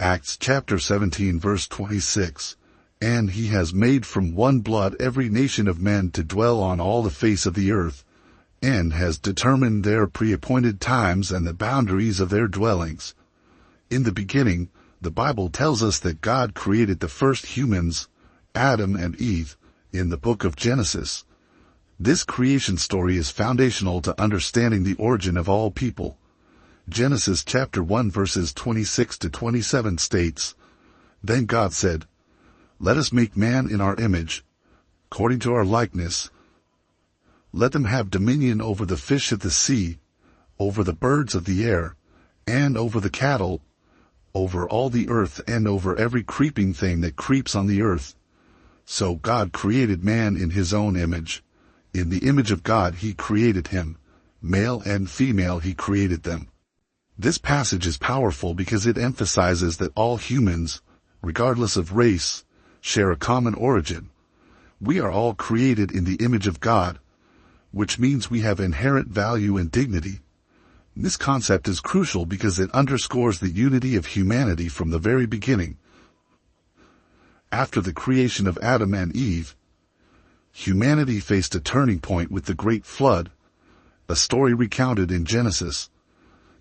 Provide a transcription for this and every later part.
Acts chapter 17 verse 26. And he has made from one blood every nation of men to dwell on all the face of the earth, and has determined their pre-appointed times and the boundaries of their dwellings. In the beginning, the Bible tells us that God created the first humans, Adam and Eve, in the book of Genesis. This creation story is foundational to understanding the origin of all people. Genesis chapter 1 verses 26 to 27 states, Then God said, Let us make man in our image, according to our likeness. Let them have dominion over the fish of the sea, over the birds of the air, and over the cattle, over all the earth, and over every creeping thing that creeps on the earth. So God created man in his own image. In the image of God he created him. Male and female he created them. This passage is powerful because it emphasizes that all humans, regardless of race, share a common origin. We are all created in the image of God, which means we have inherent value and dignity. This concept is crucial because it underscores the unity of humanity from the very beginning. After the creation of Adam and Eve, humanity faced a turning point with the Great Flood, a story recounted in Genesis.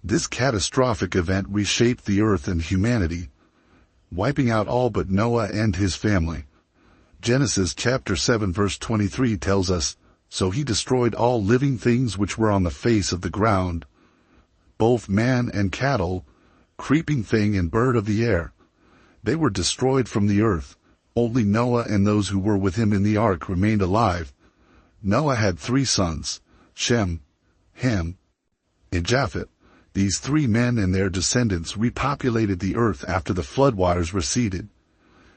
This catastrophic event reshaped the earth and humanity, wiping out all but Noah and his family. Genesis chapter 7 verse 23 tells us, So he destroyed all living things which were on the face of the ground, both man and cattle, creeping thing and bird of the air. They were destroyed from the earth. Only Noah and those who were with him in the ark remained alive. Noah had 3 sons, Shem, Ham, and Japheth. These 3 men and their descendants repopulated the earth after the floodwaters receded.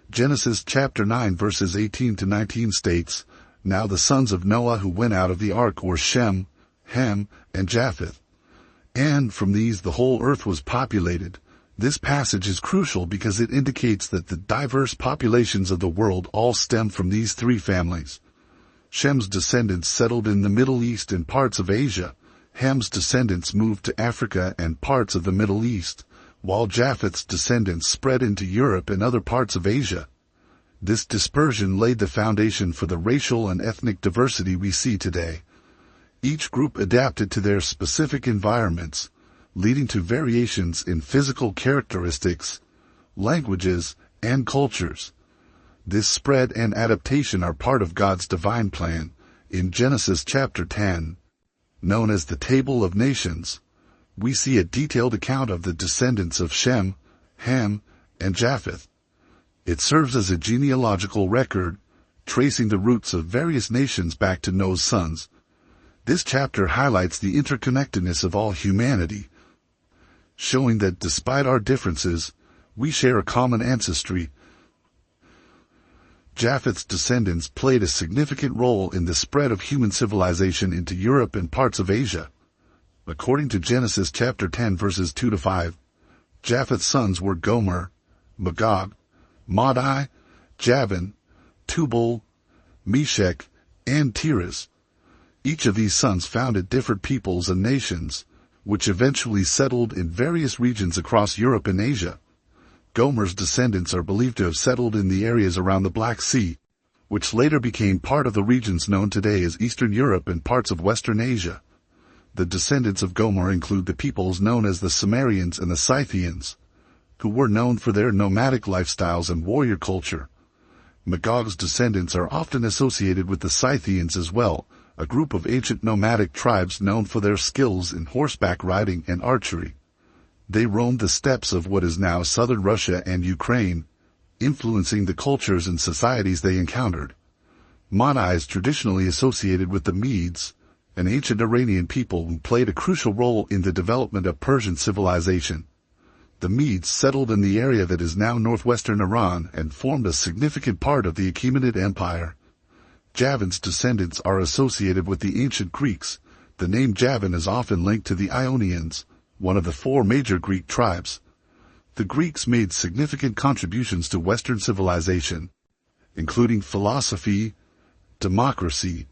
Genesis chapter 9 verses 18 to 19 states, Now the sons of Noah who went out of the ark were Shem, Ham, and Japheth. And from these the whole earth was populated. This passage is crucial because it indicates that the diverse populations of the world all stem from these 3 families. Shem's descendants settled in the Middle East and parts of Asia. Ham's descendants moved to Africa and parts of the Middle East, while Japheth's descendants spread into Europe and other parts of Asia. This dispersion laid the foundation for the racial and ethnic diversity we see today. Each group adapted to their specific environments, leading to variations in physical characteristics, languages, and cultures. This spread and adaptation are part of God's divine plan. In Genesis chapter 10, known as the Table of Nations, we see a detailed account of the descendants of Shem, Ham, and Japheth. It serves as a genealogical record, tracing the roots of various nations back to Noah's sons. This chapter highlights the interconnectedness of all humanity, showing that despite our differences, we share a common ancestry. Japheth's descendants played a significant role in the spread of human civilization into Europe and parts of Asia. According to Genesis chapter 10 verses 2 to 5, Japheth's sons were Gomer, Magog, Madai, Javan, Tubal, Meshech, and Tiras. Each of these sons founded different peoples and nations, which eventually settled in various regions across Europe and Asia. Gomer's descendants are believed to have settled in the areas around the Black Sea, which later became part of the regions known today as Eastern Europe and parts of Western Asia. The descendants of Gomer include the peoples known as the Sumerians and the Scythians, who were known for their nomadic lifestyles and warrior culture. Magog's descendants are often associated with the Scythians as well, a group of ancient nomadic tribes known for their skills in horseback riding and archery. They roamed the steppes of what is now southern Russia and Ukraine, influencing the cultures and societies they encountered. Madai is traditionally associated with the Medes, an ancient Iranian people who played a crucial role in the development of Persian civilization. The Medes settled in the area that is now northwestern Iran and formed a significant part of the Achaemenid Empire. Javan's descendants are associated with the ancient Greeks. The name Javan is often linked to the Ionians, one of the 4 major Greek tribes. The Greeks made significant contributions to Western civilization, including philosophy, democracy,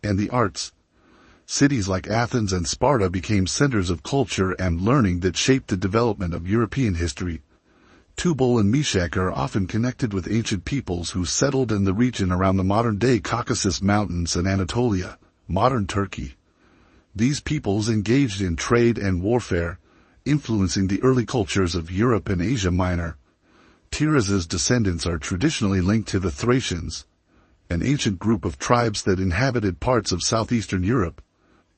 and the arts. Cities like Athens and Sparta became centers of culture and learning that shaped the development of European history. Tubal and Meshech are often connected with ancient peoples who settled in the region around the modern-day Caucasus Mountains and Anatolia, modern Turkey. These peoples engaged in trade and warfare, influencing the early cultures of Europe and Asia Minor. Tiraz's descendants are traditionally linked to the Thracians, an ancient group of tribes that inhabited parts of southeastern Europe,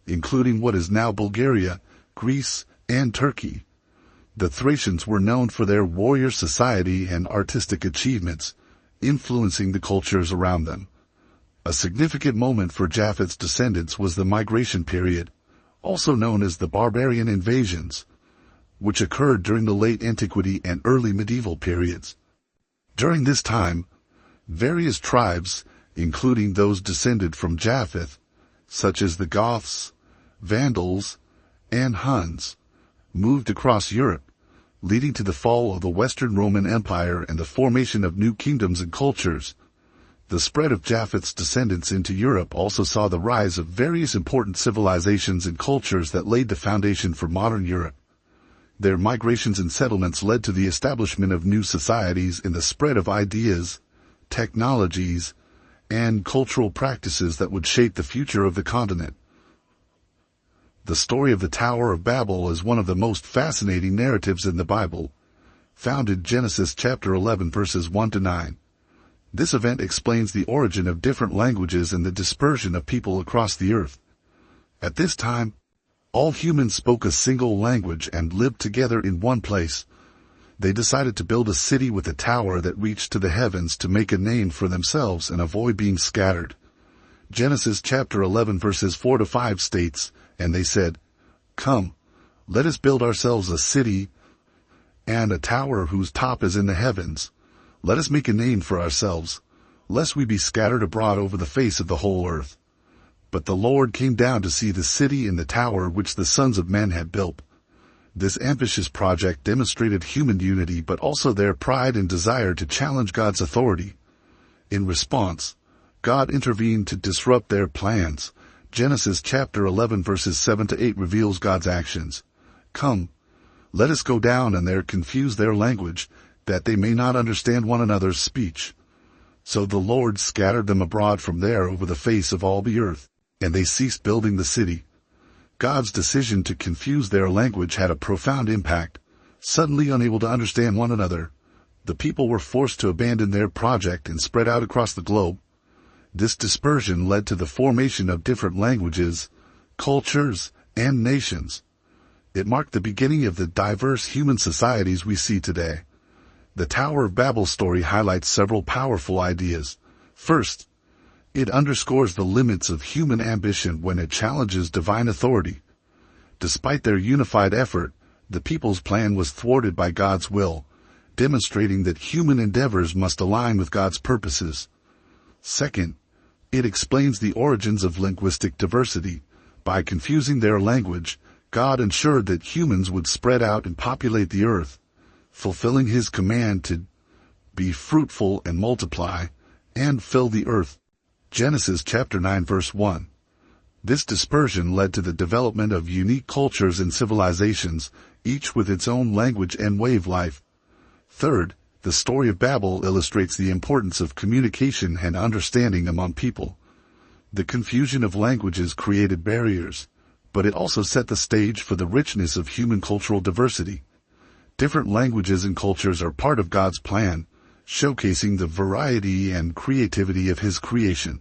including what is now Bulgaria, Greece, and Turkey. The Thracians were known for their warrior society and artistic achievements, influencing the cultures around them. A significant moment for Japheth's descendants was the migration period, also known as the barbarian invasions, which occurred during the late antiquity and early medieval periods. During this time, various tribes, including those descended from Japheth, such as the Goths, Vandals, and Huns, moved across Europe, leading to the fall of the Western Roman Empire and the formation of new kingdoms and cultures. The spread of Japheth's descendants into Europe also saw the rise of various important civilizations and cultures that laid the foundation for modern Europe. Their migrations and settlements led to the establishment of new societies and the spread of ideas, technologies, and cultural practices that would shape the future of the continent. The story of the Tower of Babel is one of the most fascinating narratives in the Bible, found in Genesis chapter 11 verses 1 to 9. This event explains the origin of different languages and the dispersion of people across the earth. At this time, all humans spoke a single language and lived together in one place. They decided to build a city with a tower that reached to the heavens to make a name for themselves and avoid being scattered. Genesis chapter 11 verses 4 to 5 states, "And they said, 'Come, let us build ourselves a city and a tower whose top is in the heavens. Let us make a name for ourselves, lest we be scattered abroad over the face of the whole earth.' But the Lord came down to see the city and the tower which the sons of men had built." This ambitious project demonstrated human unity but also their pride and desire to challenge God's authority. In response, God intervened to disrupt their plans. Genesis chapter 11 verses 7 to 8 reveals God's actions. "Come, let us go down and there confuse their language, that they may not understand one another's speech." So the Lord scattered them abroad from there over the face of all the earth, and they ceased building the city. God's decision to confuse their language had a profound impact. Suddenly unable to understand one another, the people were forced to abandon their project and spread out across the globe. This dispersion led to the formation of different languages, cultures, and nations. It marked the beginning of the diverse human societies we see today. The Tower of Babel story highlights several powerful ideas. First, it underscores the limits of human ambition when it challenges divine authority. Despite their unified effort, the people's plan was thwarted by God's will, demonstrating that human endeavors must align with God's purposes. Second, it explains the origins of linguistic diversity. By confusing their language, God ensured that humans would spread out and populate the earth, fulfilling His command to be fruitful and multiply, and fill the earth. Genesis chapter 9 verse 1. This dispersion led to the development of unique cultures and civilizations, each with its own language and way of life. Third, the story of Babel illustrates the importance of communication and understanding among people. The confusion of languages created barriers, but it also set the stage for the richness of human cultural diversity. Different languages and cultures are part of God's plan, showcasing the variety and creativity of His creation.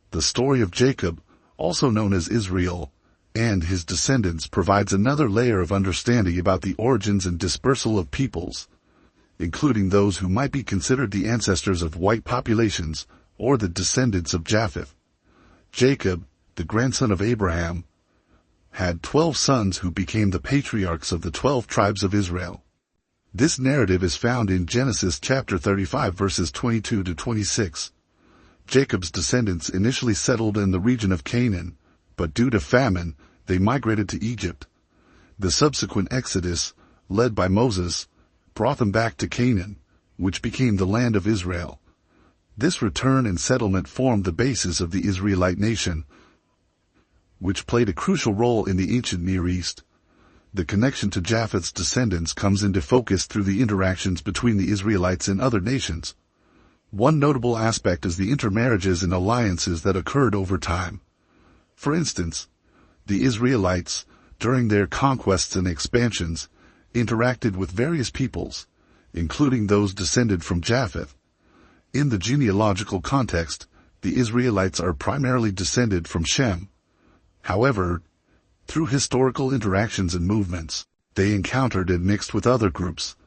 The story of Jacob, also known as Israel, and his descendants provides another layer of understanding about the origins and dispersal of peoples, including those who might be considered the ancestors of white populations or the descendants of Japheth. Jacob, the grandson of Abraham, had 12 sons who became the patriarchs of the 12 tribes of Israel. This narrative is found in Genesis chapter 35 verses 22 to 26. Jacob's descendants initially settled in the region of Canaan, but due to famine, they migrated to Egypt. The subsequent exodus, led by Moses, brought them back to Canaan, which became the land of Israel. This return and settlement formed the basis of the Israelite nation, which played a crucial role in the ancient Near East. The connection to Japheth's descendants comes into focus through the interactions between the Israelites and other nations. One notable aspect is the intermarriages and alliances that occurred over time. For instance, the Israelites, during their conquests and expansions, interacted with various peoples, including those descended from Japheth. In the genealogical context, the Israelites are primarily descended from Shem. However, through historical interactions and movements, they encountered and mixed with other groups.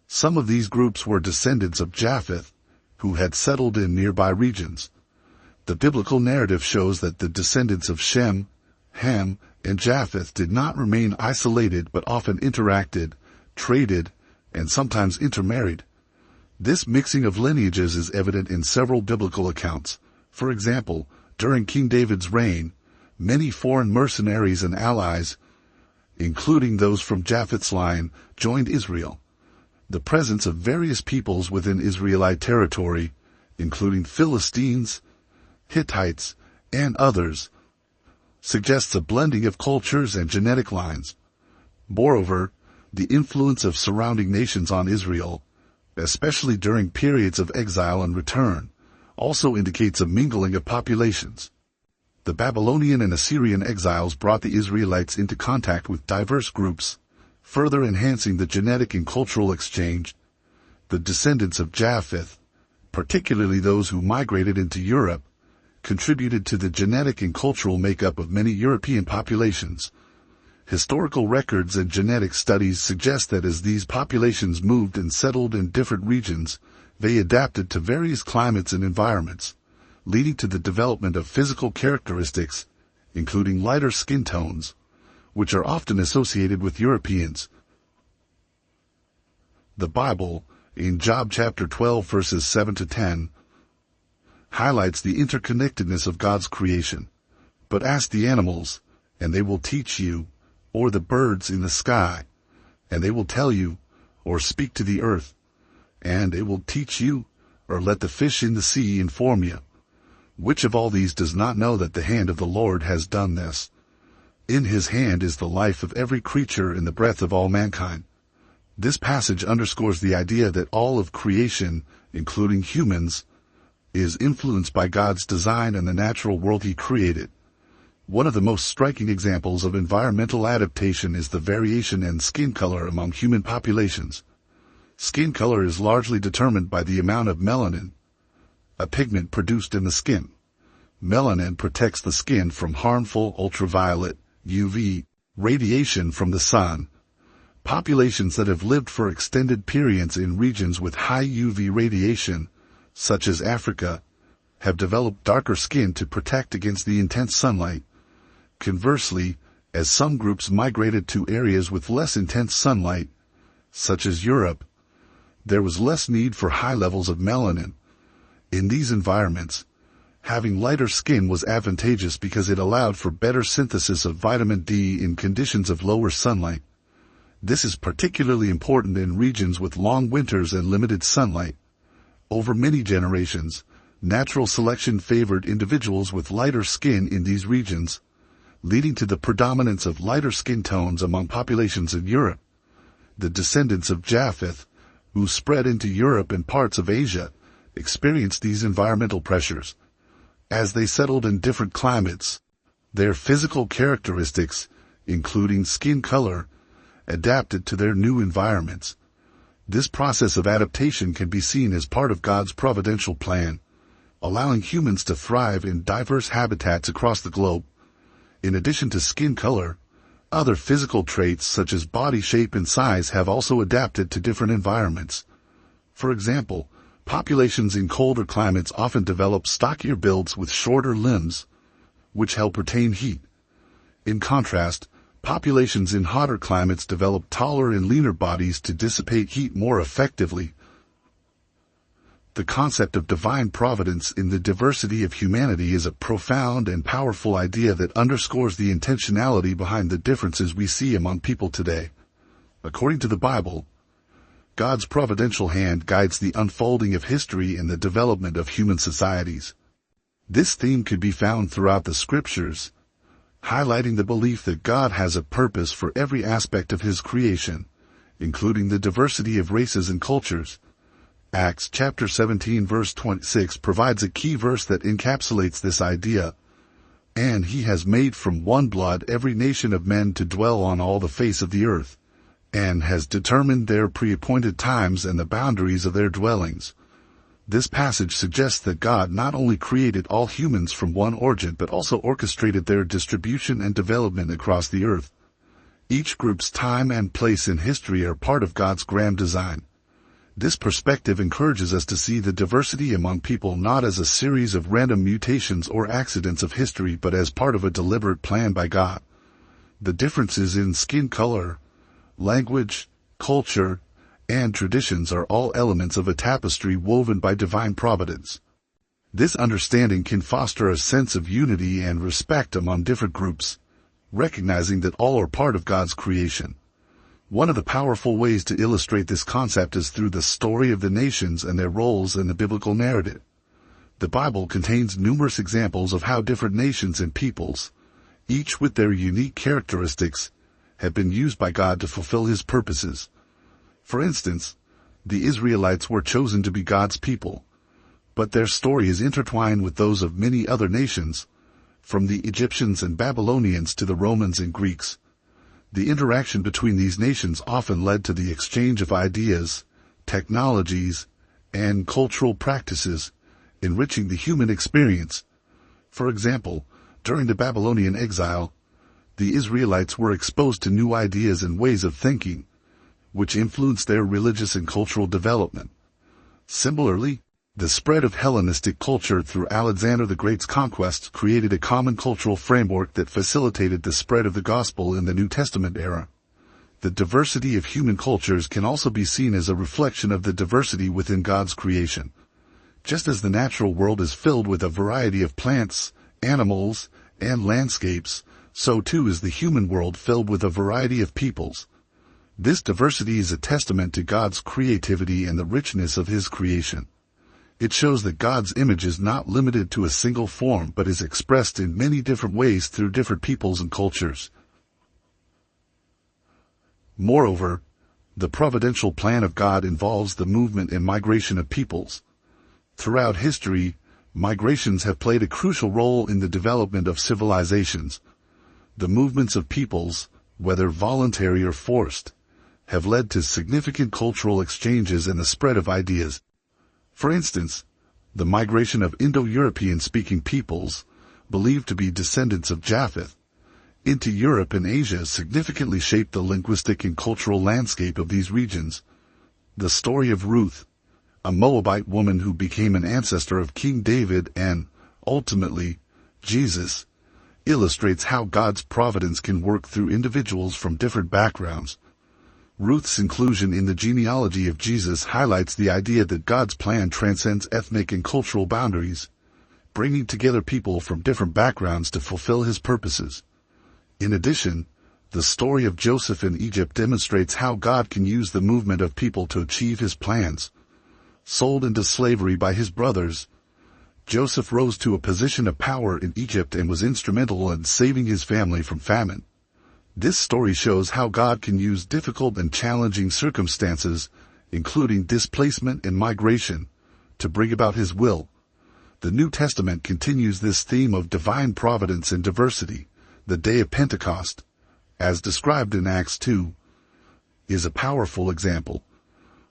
Some of these groups were descendants of Japheth, who had settled in nearby regions. The biblical narrative shows that the descendants of Shem, Ham, and Japheth did not remain isolated but often interacted, traded, and sometimes intermarried. This mixing of lineages is evident in several biblical accounts. For example, during King David's reign, many foreign mercenaries and allies, including those from Japheth's line, joined Israel. The presence of various peoples within Israelite territory, including Philistines, Hittites, and others, suggests a blending of cultures and genetic lines. Moreover, the influence of surrounding nations on Israel, especially during periods of exile and return, also indicates a mingling of populations. The Babylonian and Assyrian exiles brought the Israelites into contact with diverse groups, further enhancing the genetic and cultural exchange. The descendants of Japheth, particularly those who migrated into Europe, contributed to the genetic and cultural makeup of many European populations. Historical records and genetic studies suggest that as these populations moved and settled in different regions, they adapted to various climates and environments, leading to the development of physical characteristics, including lighter skin tones, which are often associated with Europeans. The Bible, in Job chapter 12 verses 7 to 10, highlights the interconnectedness of God's creation. But ask the animals, and they will teach you, or the birds in the sky, and they will tell you, or speak to the earth, and it will teach you, or let the fish in the sea inform you. Which of all these does not know that the hand of the Lord has done this? In his hand is the life of every creature and the breath of all mankind. This passage underscores the idea that all of creation, including humans, is influenced by God's design and the natural world he created. One of the most striking examples of environmental adaptation is the variation in skin color among human populations. Skin color is largely determined by the amount of melanin, a pigment produced in the skin. Melanin protects the skin from harmful ultraviolet, UV, radiation from the sun. Populations that have lived for extended periods in regions with high UV radiation, such as Africa, have developed darker skin to protect against the intense sunlight. Conversely, as some groups migrated to areas with less intense sunlight, such as Europe, there was less need for high levels of melanin. In these environments, having lighter skin was advantageous because it allowed for better synthesis of vitamin D in conditions of lower sunlight. This is particularly important in regions with long winters and limited sunlight. Over many generations, natural selection favored individuals with lighter skin in these regions, leading to the predominance of lighter skin tones among populations in Europe. The descendants of Japheth, who spread into Europe and parts of Asia, experienced these environmental pressures. As they settled in different climates, their physical characteristics, including skin color, adapted to their new environments. This process of adaptation can be seen as part of God's providential plan, allowing humans to thrive in diverse habitats across the globe. In addition to skin color, other physical traits such as body shape and size have also adapted to different environments. For example, populations in colder climates often develop stockier builds with shorter limbs, which help retain heat. In contrast, populations in hotter climates develop taller and leaner bodies to dissipate heat more effectively. The concept of divine providence in the diversity of humanity is a profound and powerful idea that underscores the intentionality behind the differences we see among people today. According to the Bible, God's providential hand guides the unfolding of history and the development of human societies. This theme could be found throughout the scriptures, highlighting the belief that God has a purpose for every aspect of his creation, including the diversity of races and cultures. Acts chapter 17 verse 26 provides a key verse that encapsulates this idea. And he has made from one blood every nation of men to dwell on all the face of the earth, and has determined their pre-appointed times and the boundaries of their dwellings. This passage suggests that God not only created all humans from one origin but also orchestrated their distribution and development across the earth. Each group's time and place in history are part of God's grand design. This perspective encourages us to see the diversity among people not as a series of random mutations or accidents of history but as part of a deliberate plan by God. The differences in skin color, language, culture, and traditions are all elements of a tapestry woven by divine providence. This understanding can foster a sense of unity and respect among different groups, recognizing that all are part of God's creation. One of the powerful ways to illustrate this concept is through the story of the nations and their roles in the biblical narrative. The Bible contains numerous examples of how different nations and peoples, each with their unique characteristics, have been used by God to fulfill his purposes. For instance, the Israelites were chosen to be God's people, but their story is intertwined with those of many other nations, from the Egyptians and Babylonians to the Romans and Greeks. The interaction between these nations often led to the exchange of ideas, technologies, and cultural practices, enriching the human experience. For example, during the Babylonian exile, the Israelites were exposed to new ideas and ways of thinking, which influenced their religious and cultural development. Similarly, the spread of Hellenistic culture through Alexander the Great's conquests created a common cultural framework that facilitated the spread of the gospel in the New Testament era. The diversity of human cultures can also be seen as a reflection of the diversity within God's creation. Just as the natural world is filled with a variety of plants, animals, and landscapes, so too is the human world filled with a variety of peoples. This diversity is a testament to God's creativity and the richness of his creation. It shows that God's image is not limited to a single form but is expressed in many different ways through different peoples and cultures. Moreover, the providential plan of God involves the movement and migration of peoples. Throughout history, migrations have played a crucial role in the development of civilizations. The movements of peoples, whether voluntary or forced, have led to significant cultural exchanges and the spread of ideas. For instance, the migration of Indo-European-speaking peoples, believed to be descendants of Japheth, into Europe and Asia significantly shaped the linguistic and cultural landscape of these regions. The story of Ruth, a Moabite woman who became an ancestor of King David and, ultimately, Jesus, illustrates how God's providence can work through individuals from different backgrounds. Ruth's inclusion in the genealogy of Jesus highlights the idea that God's plan transcends ethnic and cultural boundaries, bringing together people from different backgrounds to fulfill his purposes. In addition, the story of Joseph in Egypt demonstrates how God can use the movement of people to achieve his plans. Sold into slavery by his brothers, Joseph rose to a position of power in Egypt and was instrumental in saving his family from famine. This story shows how God can use difficult and challenging circumstances, including displacement and migration, to bring about his will. The New Testament continues this theme of divine providence and diversity. The day of Pentecost, as described in Acts 2, is a powerful example.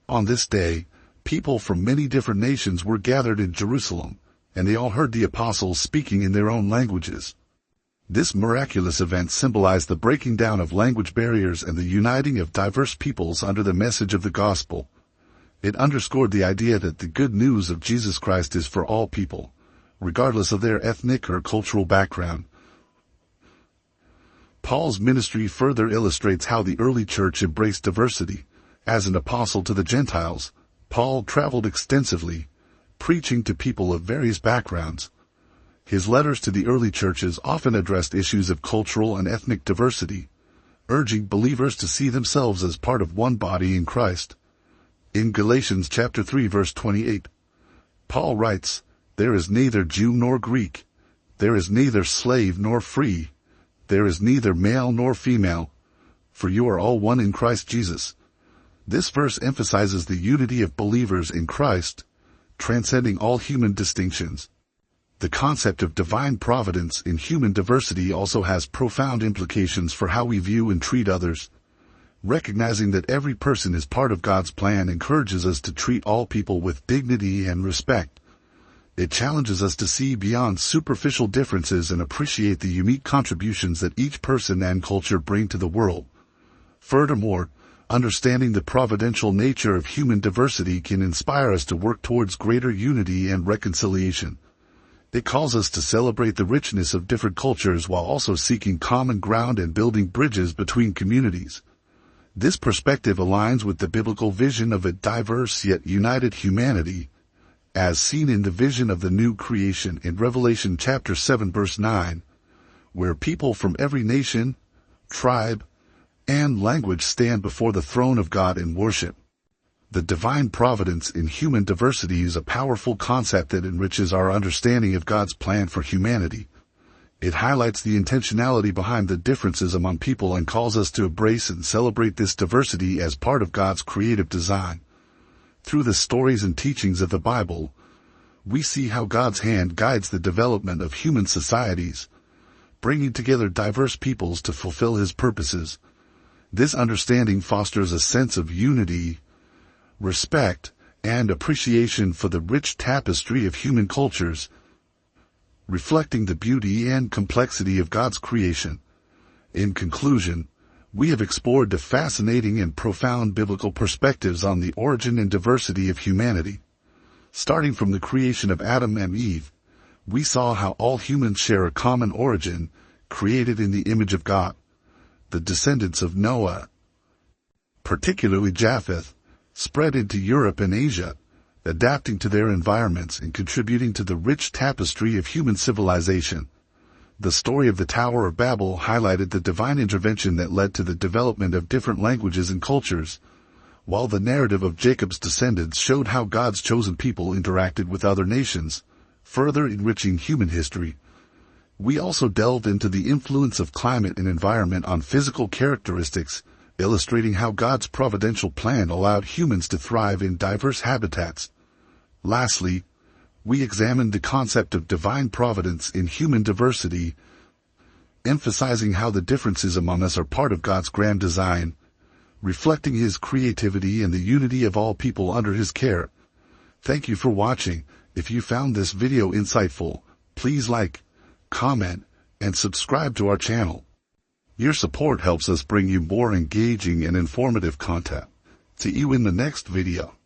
On this day, people from many different nations were gathered in Jerusalem, and they all heard the apostles speaking in their own languages. This miraculous event symbolized the breaking down of language barriers and the uniting of diverse peoples under the message of the gospel. It underscored the idea that the good news of Jesus Christ is for all people, regardless of their ethnic or cultural background. Paul's ministry further illustrates how the early church embraced diversity. As an apostle to the Gentiles, Paul traveled extensively, preaching to people of various backgrounds. His letters to the early churches often addressed issues of cultural and ethnic diversity, urging believers to see themselves as part of one body in Christ. In Galatians chapter 3 verse 28, Paul writes, "There is neither Jew nor Greek, there is neither slave nor free, There is neither male nor female, for you are all one in Christ Jesus. This verse emphasizes the unity of believers in Christ, transcending all human distinctions. The concept of divine providence in human diversity also has profound implications for how we view and treat others. Recognizing that every person is part of God's plan encourages us to treat all people with dignity and respect. It challenges us to see beyond superficial differences and appreciate the unique contributions that each person and culture bring to the world. Furthermore, understanding the providential nature of human diversity can inspire us to work towards greater unity and reconciliation. It calls us to celebrate the richness of different cultures while also seeking common ground and building bridges between communities. This perspective aligns with the biblical vision of a diverse yet united humanity, as seen in the vision of the new creation in Revelation chapter 7 verse 9, where people from every nation, tribe, and language stand before the throne of God in worship. The divine providence in human diversity is a powerful concept that enriches our understanding of God's plan for humanity. It highlights the intentionality behind the differences among people and calls us to embrace and celebrate this diversity as part of God's creative design. Through the stories and teachings of the Bible, we see how God's hand guides the development of human societies, bringing together diverse peoples to fulfill His purposes. This understanding fosters a sense of unity, respect, and appreciation for the rich tapestry of human cultures, reflecting the beauty and complexity of God's creation. In conclusion, we have explored the fascinating and profound biblical perspectives on the origin and diversity of humanity. Starting from the creation of Adam and Eve, we saw how all humans share a common origin, created in the image of God. The descendants of Noah, particularly Japheth, spread into Europe and Asia, adapting to their environments and contributing to the rich tapestry of human civilization. The story of the Tower of Babel highlighted the divine intervention that led to the development of different languages and cultures, while the narrative of Jacob's descendants showed how God's chosen people interacted with other nations, further enriching human history. We also delved into the influence of climate and environment on physical characteristics, illustrating how God's providential plan allowed humans to thrive in diverse habitats. Lastly, we examined the concept of divine providence in human diversity, emphasizing how the differences among us are part of God's grand design, reflecting His creativity and the unity of all people under His care. Thank you for watching. If you found this video insightful, please like, comment, and subscribe to our channel. Your support helps us bring you more engaging and informative content. See you in the next video.